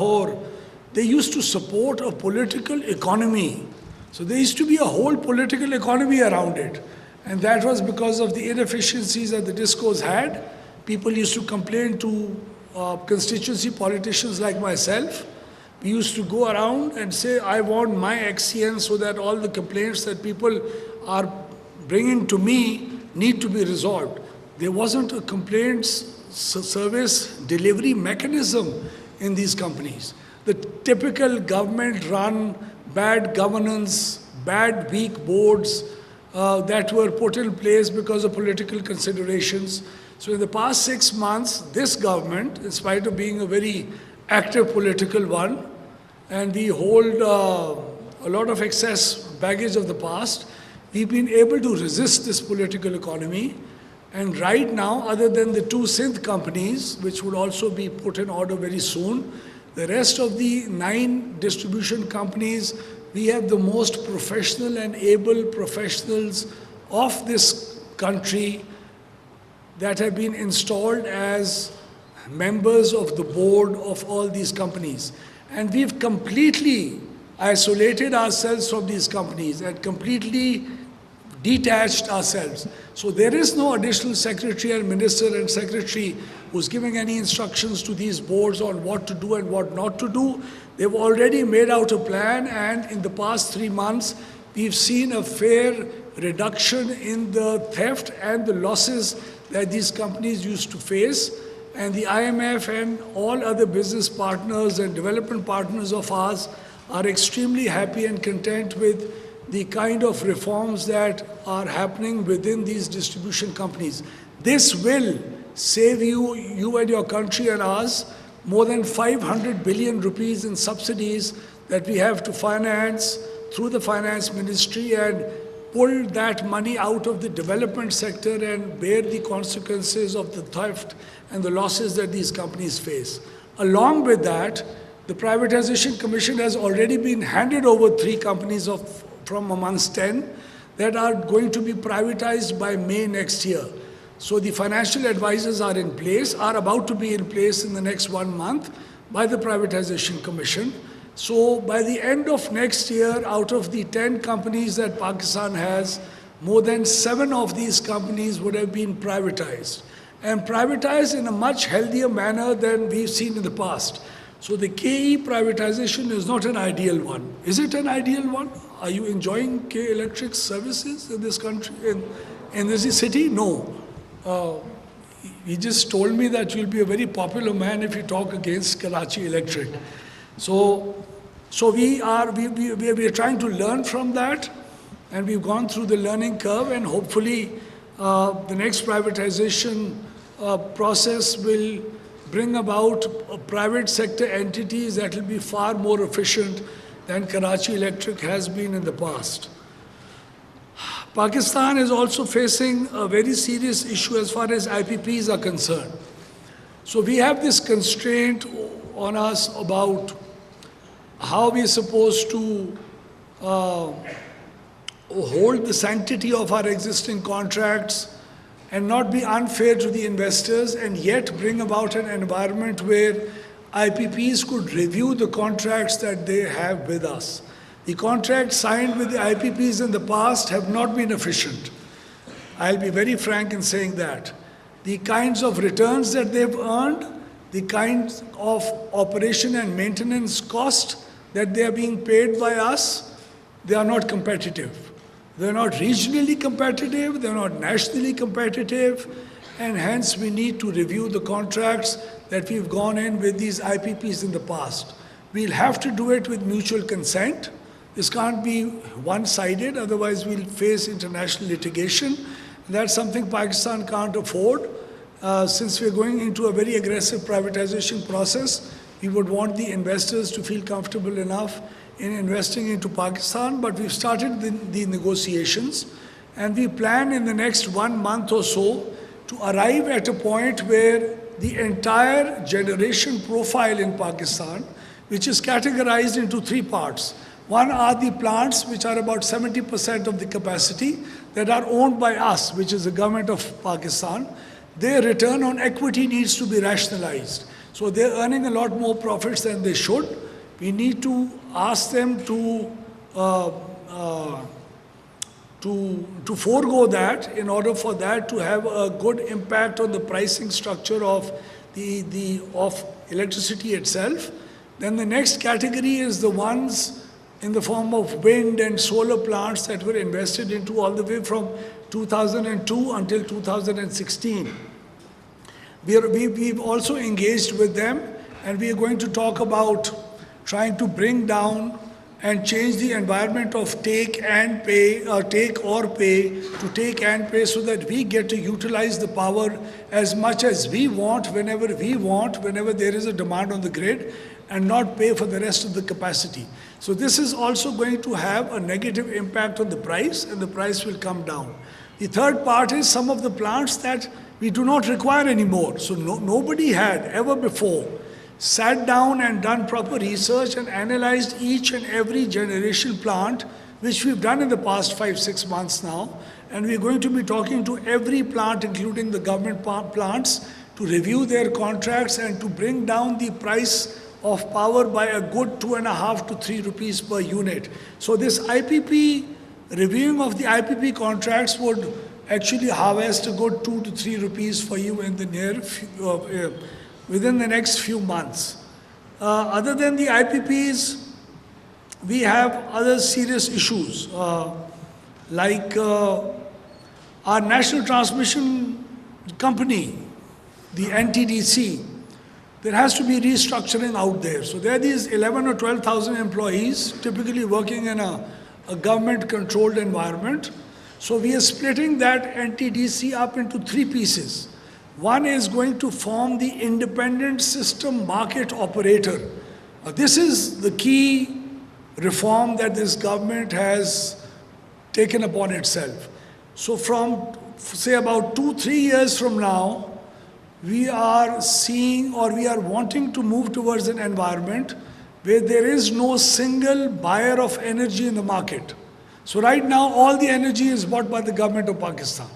Lahore, they used to support a political economy. So there used to be a whole political economy around it. And that was because of the inefficiencies that the discos had. People used to complain to constituency politicians like myself. We used to go around and say, I want my XCN so that all the complaints that people are bringing to me need to be resolved. There wasn't a complaints service delivery mechanism in these companies. The typical government-run bad governance, bad weak boards that were put in place because of political considerations. So in the past 6 months, this government, in spite of being a very active political one, and we hold a lot of excess baggage of the past, we've been able to resist this political economy. And right now, other than the 2 Sindh companies, which would also be put in order very soon, the rest of the 9 distribution companies, we have the most professional and able professionals of this country that have been installed as members of the board of all these companies. And we've completely isolated ourselves from these companies and completely detached ourselves. So there is no additional secretary and minister and secretary who's giving any instructions to these boards on what to do and what not to do. They've already made out a plan, and in the past 3 months, we've seen a fair reduction in the theft and the losses that these companies used to face. And the IMF and all other business partners and development partners of ours are extremely happy and content with the kind of reforms that are happening within these distribution companies. This will save you and your country and ours more than 500 billion rupees in subsidies that we have to finance through the finance ministry and pull that money out of the development sector and bear the consequences of the theft and the losses that these companies face. Along with that, the Privatization Commission has already been handed over 3 companies from amongst 10 that are going to be privatized by May next year. So the financial advisors are in place, are about to be in place in the next 1 month by the Privatization Commission. So by the end of next year, out of the 10 companies that Pakistan has, more than 7 of these companies would have been privatized. And privatized in a much healthier manner than we've seen in the past. So the KE privatization is not an ideal one. Is it an ideal one? Are you enjoying K Electric services in this country, in this city? No. He just told me that you'll be a very popular man if you talk against Karachi Electric. So we are trying to learn from that, and we've gone through the learning curve, and hopefully the next privatization process will bring about private sector entities that will be far more efficient than Karachi Electric has been in the past. Pakistan is also facing a very serious issue as far as IPPs are concerned. So we have this constraint on us about how we are supposed to hold the sanctity of our existing contracts and not be unfair to the investors, and yet bring about an environment where IPPs could review the contracts that they have with us. The contracts signed with the IPPs in the past have not been efficient. I'll be very frank in saying that. The kinds of returns that they've earned, the kinds of operation and maintenance cost that they are being paid by us, they are not competitive. They're not regionally competitive, they're not nationally competitive, and hence we need to review the contracts that we've gone in with these IPPs in the past. We'll have to do it with mutual consent. This can't be one-sided, otherwise we'll face international litigation. That's something Pakistan can't afford. Since we're going into a very aggressive privatization process, we would want the investors to feel comfortable enough in investing into Pakistan, but we've started the negotiations, and we plan in the next 1 month or so to arrive at a point where the entire generation profile in Pakistan, which is categorized into 3 parts. One are the plants, which are about 70% of the capacity, that are owned by us, which is the government of Pakistan. Their return on equity needs to be rationalized. So they're earning a lot more profits than they should. We need to ask them to forego that in order for that to have a good impact on the pricing structure of of electricity itself. Then the next category is the ones in the form of wind and solar plants that were invested into all the way from 2002 until 2016. We've also engaged with them, and we are going to talk about trying to bring down and change the environment of take or pay to take and pay, so that we get to utilize the power as much as we want, whenever there is a demand on the grid, and not pay for the rest of the capacity. So this is also going to have a negative impact on the price, and the price will come down. The third part is some of the plants that we do not require anymore. So nobody had ever before sat down and done proper research and analyzed each and every generation plant, which we've done in the past 5-6 months now. And we're going to be talking to every plant, including the government plants, to review their contracts and to bring down the price of power by a good 2.5 to 3 rupees per unit. So this IPP, reviewing of the IPP contracts would actually harvest a good 2 to 3 rupees for you in the within the next few months. Other than the IPPs, we have other serious issues like our national transmission company, the NTDC. There has to be restructuring out there. So there are these 11 or 12,000 employees typically working in a government-controlled environment. So we are splitting that NTDC up into 3 pieces. One is going to form the independent system market operator. This is the key reform that this government has taken upon itself. So from, say, about 2-3 years from now, we are seeing, or we are wanting to move towards an environment where there is no single buyer of energy in the market. So right now, all the energy is bought by the government of Pakistan.